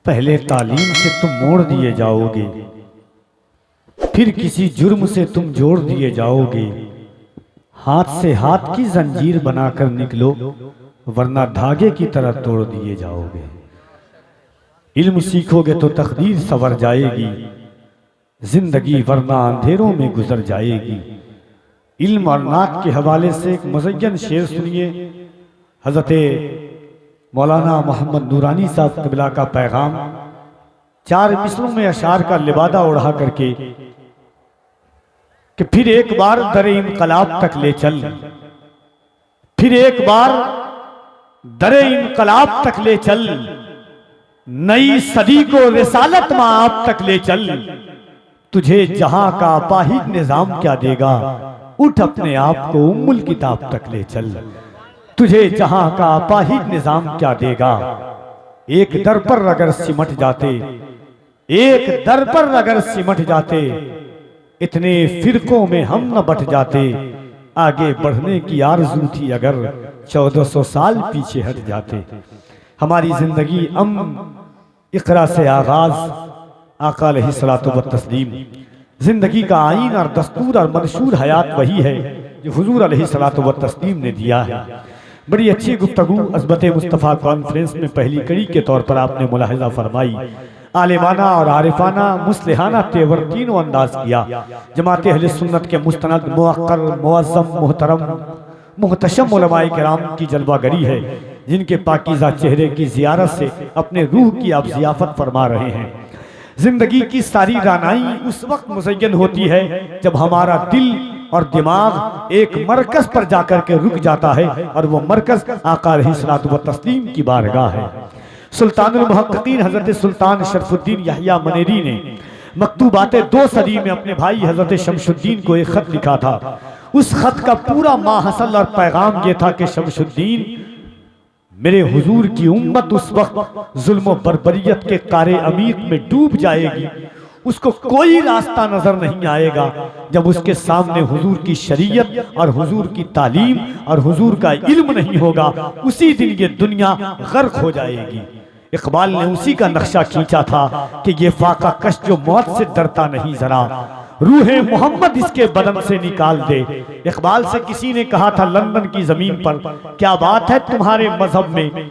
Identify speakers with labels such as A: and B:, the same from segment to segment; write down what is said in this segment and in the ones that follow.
A: पहले तालीम से तुम मोड़ दिए जाओगे, फिर किसी जुर्म से तुम जोड़ दिए जाओगे। हाथ से हाथ की जंजीर बनाकर निकलो, वरना धागे की तरह तोड़ दिए जाओगे। इल्म सीखोगे तो तकदीर संवर जाएगी, जिंदगी वरना अंधेरों में गुजर जाएगी। इल्म और नात के हवाले से एक मुज़य्यन शेर सुनिए। हज़रत मौलाना मोहम्मद नूरानी साहब क़िबला का पैगाम 4 मिसरों में अशार का लिबादा उड़ा करके कि फिर एक बार दरे इनकलाब तक ले चल, फिर एक बार दरे इनकलाब तक ले चल, नई सदी को रिसालत माआब तक ले चल। तुझे जहां का अपाहिज निजाम क्या देगा, उठ अपने आप को उम्मुल किताब तक ले चल। तुझे जहां का अपाहिज निजाम क्या देगा। एक दर पर अगर सिमट जाते, एक दर पर अगर सिमट जाते, इतने फिरकों में हम न बट जाते। आगे बढ़ने की आरज़ू थी अगर 1400 साल पीछे हट जाते। हमारी जिंदगी इक़रा से आगाज, आका अलैहिस्सलातु व तस्लीम। जिंदगी का आईन और दस्तूर और मंशूर हयात वही है जो हुजूर अलैहिस्सलातु व तस्लीम ने दिया है। बड़ी अच्छी गुफ्तगू अज़मत मुस्तफ़ा कॉन्फ्रेंस में पहली कड़ी के तौर पर आपने मुलाहिज़ा फरमाई। आलिमाना और आरिफाना मुस्लिहाना तेवर तीनों अंदाज किया। जमात अहले सुन्नत के मुस्तनद मुअक्कर मुअज़्ज़म मोहतरम मुहतशम उलमाए किराम की जलवागरी है, जिनके पाकीज़ा चेहरे की ज़ियारत से अपने रूह की आप ज़ियाफ़त फरमा रहे हैं। जिंदगी की सारी रानाई उस वक्त मुज़य्यन होती है जब हमारा दिल और दिमाग एक मरकज पर जाकर के रुक जाता है, और वो मरकज आका अलैहिस्सलातु व तस्लीम की बारगाह है। सुल्तानुल मुहक्किकीन हजरत सुल्तान शरफुद्दीन यहया मनेरी ने मकतूबाते 2 सदी में अपने भाई हजरत शमशुद्दीन को एक खत लिखा था। उस खत का पूरा माहसल और पैगाम ये था कि शमशुद्दीन, मेरे हुजूर की उम्मत उस वक्त जुल्म बर्बरियत के कारे अमीक में डूब जाएगी, उसको कोई रास्ता नजर नहीं आएगा जब उसके सामने हुजूर की शरीयत और हुजूर की तालीम और हुजूर का इल्म नहीं होगा। उसी दिन ये दुनिया गर्क हो जाएगी। इकबाल ने उसी का नक्शा खींचा था कि ये फाका कश जो मौत से डरता नहीं जरा, रूहे मोहम्मद इसके बदन से निकाल दे। इकबाल से किसी ने कहा था लंदन की जमीन पर, क्या बात है तुम्हारे मजहब में,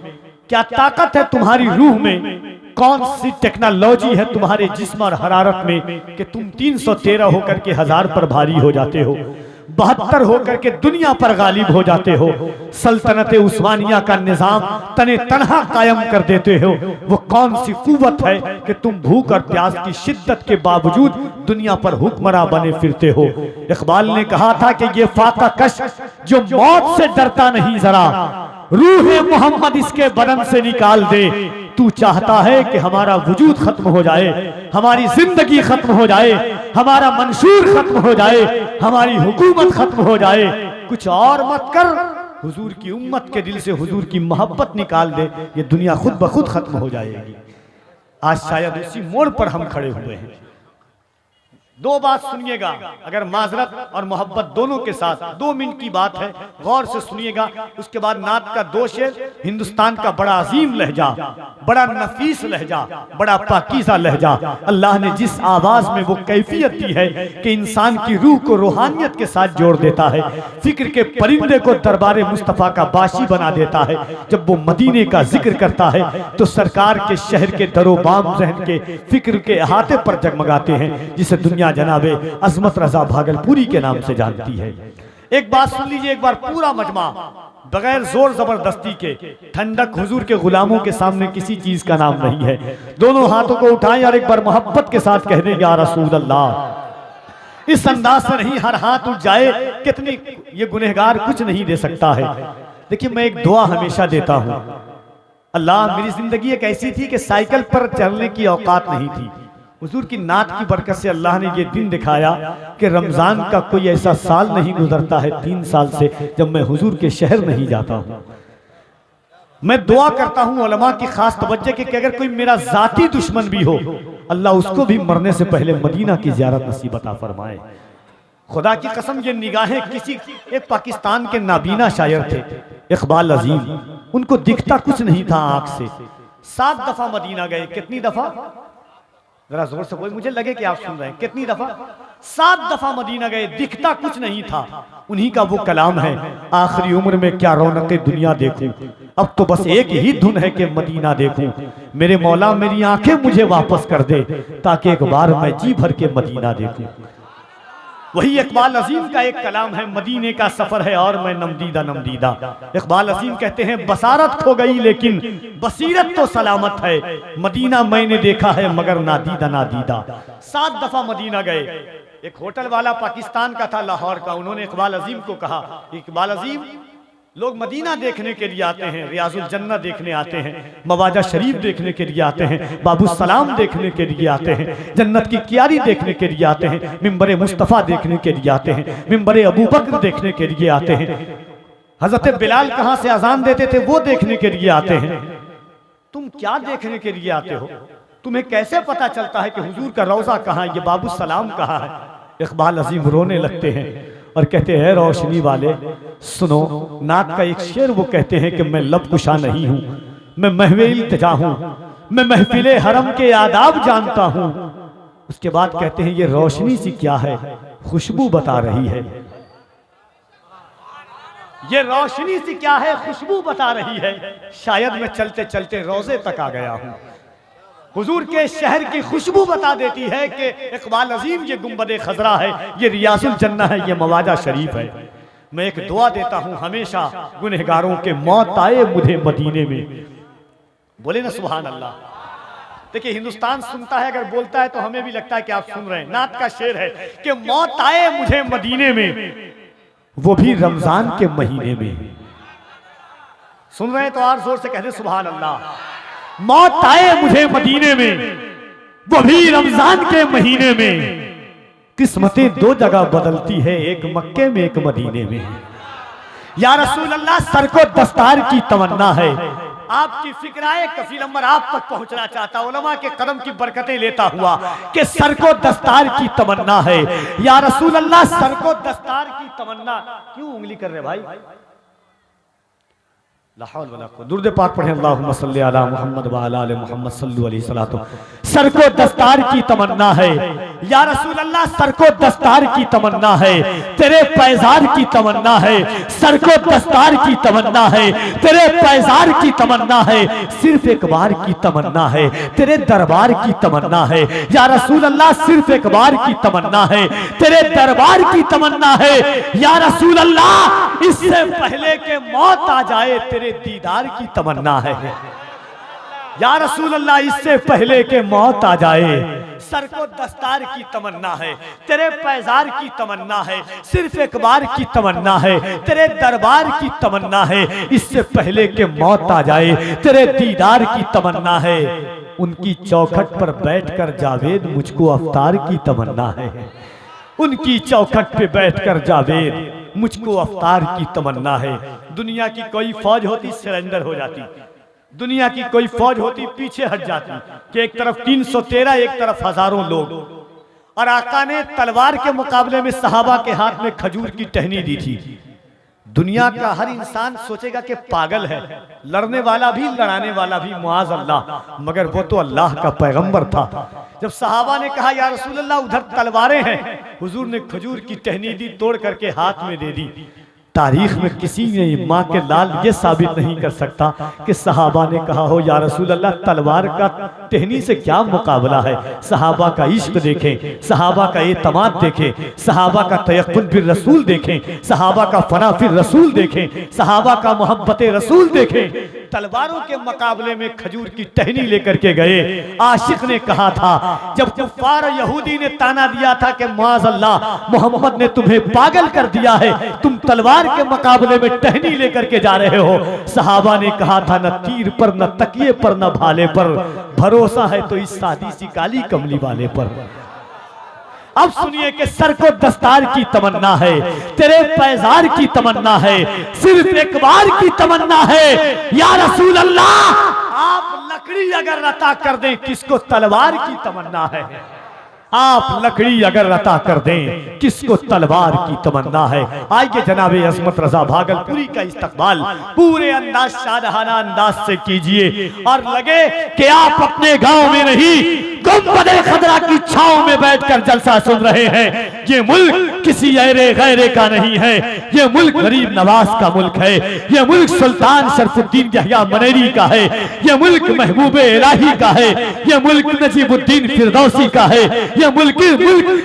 A: क्या ताकत है तुम्हारी रूह में, कौन सी टेक्नोलॉजी है तुम्हारे जिस्म और हरारत में कि तुम 313 होकर के 1000 पर भारी हो जाते हो, 72 होकर के दुनिया पर गालिब हो जाते हो, सल्तनत उस्मानिया का निजाम तने तनहा कायम कर देते हो। वो कौन सी कुव्वत है कि तुम भूख और प्यास की शिद्दत के बावजूद दुनिया पर हुक्मरां बने फिरते हो। इकबाल ने कहा था कि ये फाका कश जो मौत से डरता नहीं जरा, रूहे मोहम्मद इसके बदन से निकाल दे। तू चाहता है कि हमारा वजूद खत्म हो जाए, हमारी जिंदगी खत्म हो जाए, हमारा मंशूर खत्म हो जाए, हमारी हुकूमत खत्म हो जाए, कुछ और मत कर, हुजूर की उम्मत के दिल से हुजूर की मोहब्बत निकाल दे, ये दुनिया खुद ब खुद खत्म हो जाएगी। आज शायद उसी मोड़ पर हम खड़े हुए हैं। 2 बात सुनिएगा, अगर माजरत और मोहब्बत दोनों के साथ, 2 मिनट की बात है, गौर से सुनिएगा। उसके बाद नात का 2 शेर। हिंदुस्तान का बड़ा अजीम लहजा, बड़ा नफीस लहजा, बड़ा पाकीज़ा लहजा, अल्लाह ने जिस आवाज में वो कैफियत दी है कि इंसान की रूह को रूहानियत के साथ जोड़ देता है, फिक्र के परिंदे को दरबारे मुस्तफ़ा का बाशी बना देता है। जब वो मदीने का जिक्र करता है तो सरकार के शहर के दरोबाम जहन के फिक्र के अहाते पर जगमगाते हैं, जिसे दुनिया जनाबे अजमत रजा भागलपुरी के नाम से जानती है। एक बात सुन लीजिए, एक बार पूरा मजमा बगैर जोर जबरदस्ती के। ठंडक हुजूर के गुलामों के सामने किसी चीज का नाम नहीं है। दोनों हाथों को उठाएं और एक बार मोहब्बत के साथ कह दें या रसूल अल्लाह। इस अंदाज से नहीं हर हाथ उठ जाए, कितनी ये गुनहगार कुछ नहीं दे सकता है। देखिए, मैं एक दुआ हमेशा देता हूं, अल्लाह मेरी जिंदगी एक ऐसी थी कि साइकिल पर चलने की औकात नहीं थी। हुजूर की नात की बरकत से अल्लाह ने ये दिन दिखाया कि रमजान का कोई ऐसा साल नहीं गुजरता है 3 साल से जब मैं हुजूर के शहर नहीं जाता हूं। मैं दुआ करता हूं उलमा की खास तवज्जो कि अगर कोई मेरा जाती दुश्मन भी हो, अल्लाह उसको भी मरने से पहले मदीना की ज़ियारत नसीब अता फरमाए। खुदा की कसम, ये निगाहें किसी एक पाकिस्तान के नाबीना शायर थे इकबाल अजीम, उनको दिखता कुछ नहीं था आंख से, 7 दफा मदीना गए। कितनी दफा? जरा जोर से बोल, मुझे लगे कि आप सुन रहे हैं। कितनी दफा? 7 दफा मदीना गए। दिखता कुछ नहीं था, उन्हीं का वो कलाम है, आखिरी उम्र में क्या रौनक दुनिया देखूं, अब तो बस एक ही धुन है कि मदीना देखूं। मेरे मौला मेरी आंखें मुझे वापस कर दे, ताकि एक बार मैं जी भर के मदीना देखूं। वही इकबाल अजीम का एक कलाम है, मदीने का सफर है और मैं नमदीदा नमदीदा। इकबाल अजीम कहते हैं, बसारत खो गई लेकिन बसीरत तो सलामत है, मदीना मैंने देखा है मगर नादीदा नादीदा। 7 दफा मदीना गए। एक होटल वाला पाकिस्तान का था, लाहौर का, उन्होंने इकबाल अजीम को कहा, इकबाल अजीम, लोग मदीना देखने के लिए आते हैं, रियाजुल जन्नह देखने आते हैं, मवाजा शरीफ देखने के लिए आते हैं, बाबू सलाम देखने के लिए आते हैं, जन्नत की क्यारी देखने के लिए आते हैं, मिंबर मुस्तफ़ा देखने के लिए आते हैं, मिंबर अबू बकर देखने के लिए आते हैं, हजरत बिलाल कहाँ से अजान देते थे वो देखने के लिए आते हैं। तुम क्या देखने के लिए आते हो? तुम्हें कैसे पता चलता है कि हुजूर का रौजा कहाँ है, ये बाबू सलाम कहाँ है? इकबाल अजीम रोने लगते हैं और कहते हैं, रोशनी वाले सुनो, नात का एक शेर वो कहते हैं कि मैं लब कुशा नहीं हूं, मैं महवे इल्तिजा हूं, मैं महफिले हरम के आदाब जानता हूं। उसके बाद कहते हैं, ये रोशनी सी क्या है, खुशबू बता रही है, ये रोशनी सी क्या है, खुशबू बता रही है, शायद मैं चलते चलते रोजे तक आ गया हूं। हुजूर के शहर की खुशबू बता देती है कि इकबाल अजीम ये गुंबद खजरा है, ये रियाजुल जन्नह है, ये मवाजा शरीफ है। मैं एक दुआ देता हूं हमेशा, गुनहगारों के मौत आए मुझे मदीने में। बोले ना सुभान अल्लाह। देखिए, हिंदुस्तान सुनता है, अगर बोलता है तो हमें भी लगता है कि आप सुन रहे हैं। नात का शेर है कि मौत आए मुझे मदीने में, वो भी रमजान के महीने में। सुन रहे हैं तो और जोर से कह दे सुभान अल्लाह। मौत आए मुझे मदीने में, वो भी रमजान के महीने में। किस्मतें 2 जगह बदलती है, एक मक्के में एक मदीने में। या रसूल अल्लाह, सर को दस्तार की तमन्ना है, आपकी फिक्राए कफील अम्बर आप तक पहुंचना चाहता, उलमा के कदम की बरकतें लेता हुआ कि सर को दस्तार की तमन्ना है। या रसूल अल्लाह, सर को दस्तार की तमन्ना। क्यों उंगली कर रहे भाई? दुरूद पाक पढ़े, अल्लाहुम्मा सल्ली अला मुहम्मद व अला आले मुहम्मद सल्लल्लाहु अलैहि वसल्लम। सर को दस्तार की तमन्ना है, या रसूल अल्लाह, सर को दस्तार की तमन्ना है, तेरे पैजार की तमन्ना है, सर को दस्तार की तमन्ना है, तेरे पैजार की तमन्ना है, सिर्फ एक बार की तमन्ना है, तेरे दरबार की तमन्ना है। या रसूल अल्लाह, सिर्फ एक बार की तमन्ना है, तेरे दरबार की तमन्ना है। या रसूल अल्लाह, इससे पहले के मौत आ जाए तेरे दीदार की तमन्ना है। या रसूल अल्लाह, इससे पहले के मौत आ जाए, सर को दस्तार की तमन्ना है, तेरे पैजार की तमन्ना है, सिर्फ एक बार की तमन्ना है, तेरे दरबार की तमन्ना है, इससे पहले के मौत आ जाए तेरे दीदार की तमन्ना है। उनकी चौखट पर बैठकर जावेद, मुझको अफ्तार की तमन्ना है। उनकी चौखट पे बैठकर जावेद, मुझको अफ्तार की तमन्ना है। दुनिया की कोई फौज होती सरेंडर हो जाती, दुनिया की कोई फौज होती पीछे हट जाती कि एक तरफ 313, एक तरफ हजारों लोग, और आका ने तलवार के मुकाबले में सहाबा के हाथ में खजूर की टहनी दी थी। दुनिया का हर इंसान सोचेगा कि पागल है, लड़ने वाला भी लड़ाने वाला भी, मुआज अल्लाह, मगर वो तो अल्लाह का पैगंबर था। जब सहाबा ने कहा, या रसूल अल्लाह, उधर तलवारें हैं, हुजूर ने खजूर की टहनी दी, तोड़ करके हाथ में दे दी। तारीख में किसी ने माँ के लाल ये साबित नहीं कर सकता कि सहाबा ने कहा हो, या रसूल अल्लाह, तलवार का टहनी से क्या मुकाबला है। सहाबा का इश्क देखें, सहाबा का एतमाद देखें, सहाबा का तयक्कुन फिर रसूल देखें, सहाबा का फना फिर रसूल देखें, सहाबा का मोहब्बत रसूल देखें। तलवारों के मुकाबले में खजूर की टहनी लेकर के गए। आशिक ने कहा था, जब कुफ्फार यहूदी ने ताना दिया था कि मुआज़ अल्लाह, मोहम्मद ने तुम्हें पागल कर दिया है, तुम तलवार के मुकाबले में टहनी लेकर के जा रहे हो। सहाबा ने कहा था, न तीर पर, न तकिए पर, न भाले पर, भरोसा है तो इस सादी सी काली कमली वाले पर। अब सुनिए कि सर को दस्तार की तमन्ना है, तेरे पैजार की तमन्ना है, सिर्फ एक बार की तमन्ना है। या रसूल अल्लाह, आप लकड़ी अगर रता कर दें, किसको तलवार की तमन्ना है। आप लकड़ी अगर रता कर दें, किसको तलवार की तमन्ना है। आइए जनाबे अजमत रजा भागलपुरी का इस्तकबाल पूरे अंदाज शादाना अंदाज से कीजिए और लगे कि आप अपने गांव में नहीं, गुंबदे खदरा की छांव में बैठकर जलसा सुन रहे हैं। ये मुल्क किसी ऐरे गैरे का नहीं है, ये मुल्क गरीब नवाज का मुल्क है, ये मुल्क सुल्तान शरफुद्दीन यहया मनेरी का है, ये मुल्क महबूबे इलाही का है, ये मुल्क नजीबुद्दीन फिरदौसी का है, ये मुल्क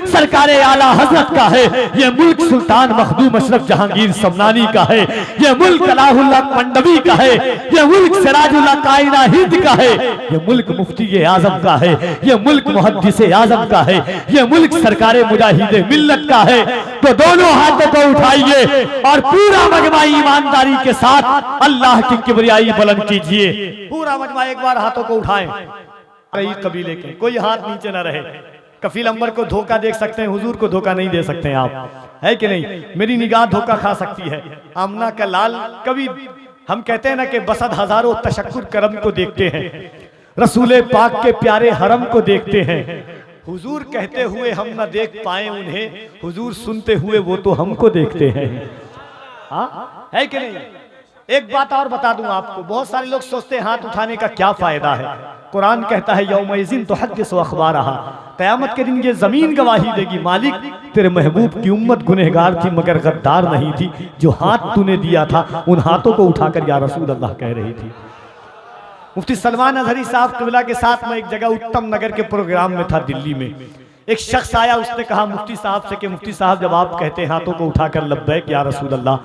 A: सरकारे आला हजरत का है, ये मुल्क सुल्तान मखदूम अशरफ जहांगीर समनानी का है, ये मुल्क अलाहुल्लाह मंडवी का है, ये मुल्क सिराजुल्लाह कायना हिंद का है, ये मुल्क मुफ्ती आजम का है, ये मुल्क मुहद्दिसे आजम का है, ये मुल्क सरकारे मुजाहिदे मिल्लत का है। तो दोनों हाथों को उठाइए और पूरा मजमा ईमानदारी के साथ अल्लाह की किबरियाई बुलंद कीजिए। पूरा मजमा एक बार हाथों को उठाएं। कबीले के कोई हाथ नीचे न रहे। कफील अंबर को धोखा देख सकते हैं, हुजूर को धोखा नहीं दे सकते हैं आप, है कि नहीं। मेरी निगाह धोखा खा सकती है। आमना का लाल कभी हम कहते हैं ना कि बसद हजारों तशक्कुर करम को देखते हैं, रसूले पाक के प्यारे हरम को देखते हैं। हुजूर कहते हुए हम न देख पाए उन्हें, हुजूर सुनते हुए वो तो हमको देखते हैं। हाँ है कि नहीं। एक बात और बता दूं आपको, बहुत सारे लोग सोचते हैं हाथ उठाने का क्या फायदा है। कुरान कहता है यौमइज़िन तुहद्दिसु अख़बारहा, क़यामत के दिन ये जमीन गवाही देगी, मालिक तेरे महबूब की उम्मत गुनहगार थी मगर गद्दार नहीं थी। जो हाथ तूने दिया था उन हाथों को उठाकर या रसूल अल्लाह कह रही थी। मुफ्ती सलमान अजहरी साहब क़िबला के साथ मैं एक जगह उत्तम नगर के प्रोग्राम में था दिल्ली में। एक शख्स आया, उसने कहा मुफ्ती साहब से कि मुफ्ती साहब जब आप कहते हैं हाथों को उठाकर लब्बैक या रसूल अल्लाह,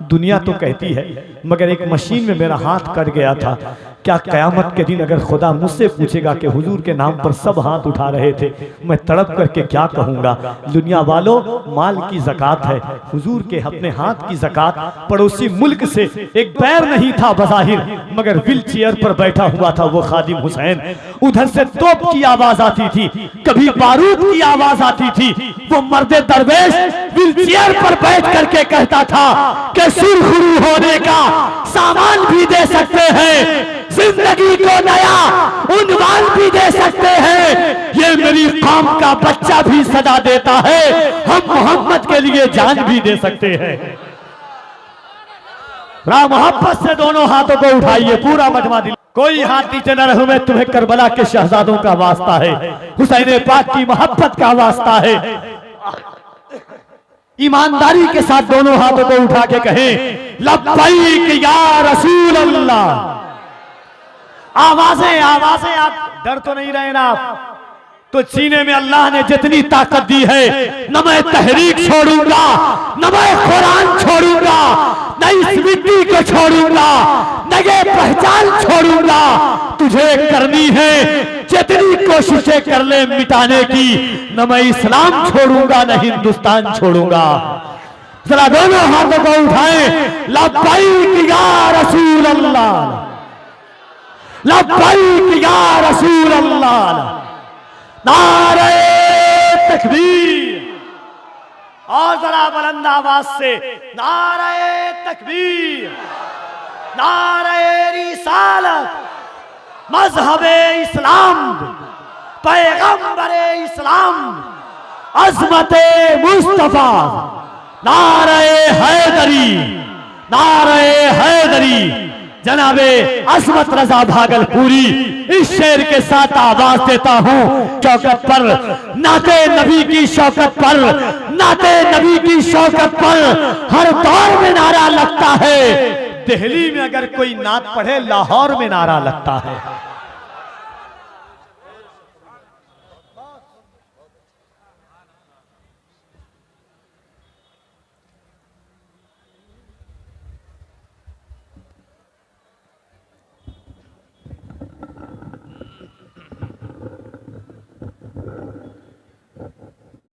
A: दुनिया तो कहती है मगर एक मशीन में मेरा हाथ कट गया था। क्या क़यामत के दिन अगर खुदा मुझसे पूछेगा कि हुजूर के नाम पर सब हाथ उठा रहे थे, मैं तड़प करके क्या कहूँगा। दुनिया वालों, माल की ज़कात है, हुजूर के अपने हाथ की ज़कात। पड़ोसी मुल्क से एक पैर नहीं था बज़ाहिर मगर व्हील चेयर पर बैठा हुआ था वो खादिम हुसैन। उधर से तोप की आवाज आती थी, कभी बारूद की आवाज आती थी। वो मर्दे दरवेश व्हील चेयर पर बैठ करके कहता था कि सुरखरू होने का सामान भी दे सकते हैं, जिंदगी को नया उन्वान भी दे सकते हैं। ये मेरी कौम का बच्चा भी सदा देता है, हम मोहम्मद के लिए जान भी दे सकते हैं। राम मोहब्बत से दोनों हाथों को उठाइए, पूरा मजमा दिल। कोई हाथ नीचे न रहूं, मैं तुम्हें करबला के शहजादों का वास्ता है, हुसैन पाक की मोहब्बत का वास्ता है। ईमानदारी के साथ दोनों हाथों को उठा के कहें लब्बैक या रसूल अल्लाह। आवाजें आवाजें, आप डर तो नहीं रहे ना आप। तो सीने में अल्लाह ने जितनी ताकत दी है, न मैं तहरीक छोड़ूंगा, न मैं कुरान छोड़ूंगा, न इस मिट्टी को छोड़ूंगा, न ये पहचान छोड़ूंगा। तुझे करनी है जितनी कोशिशें कर ले मिटाने की, न मैं इस्लाम छोड़ूंगा न हिंदुस्तान छोड़ूंगा। जरा दोनों हाथों को उठाएं, लब्बैक या रसूल अल्लाह, लब्बैक या रसूल अल्लाह। नारे तकबीर, और जरा बुलंद आवाज से नारे तकबीर, नारे रिसालत, मजहबे इस्लाम, पैगंबरे इस्लाम, अज़मते मुस्तफा, नारे हैदरी, नारे हैदरी। जनाबे अज़मत रजा भागलपुरी इस शेर के साथ आवाज देता हूँ चौकत पर, नाते नबी की शौकत पर, नाते नबी की शौकत पर हर दौर में नारा लगता है। दिल्ली में अगर कोई नात पढ़े, लाहौर में नारा लगता है।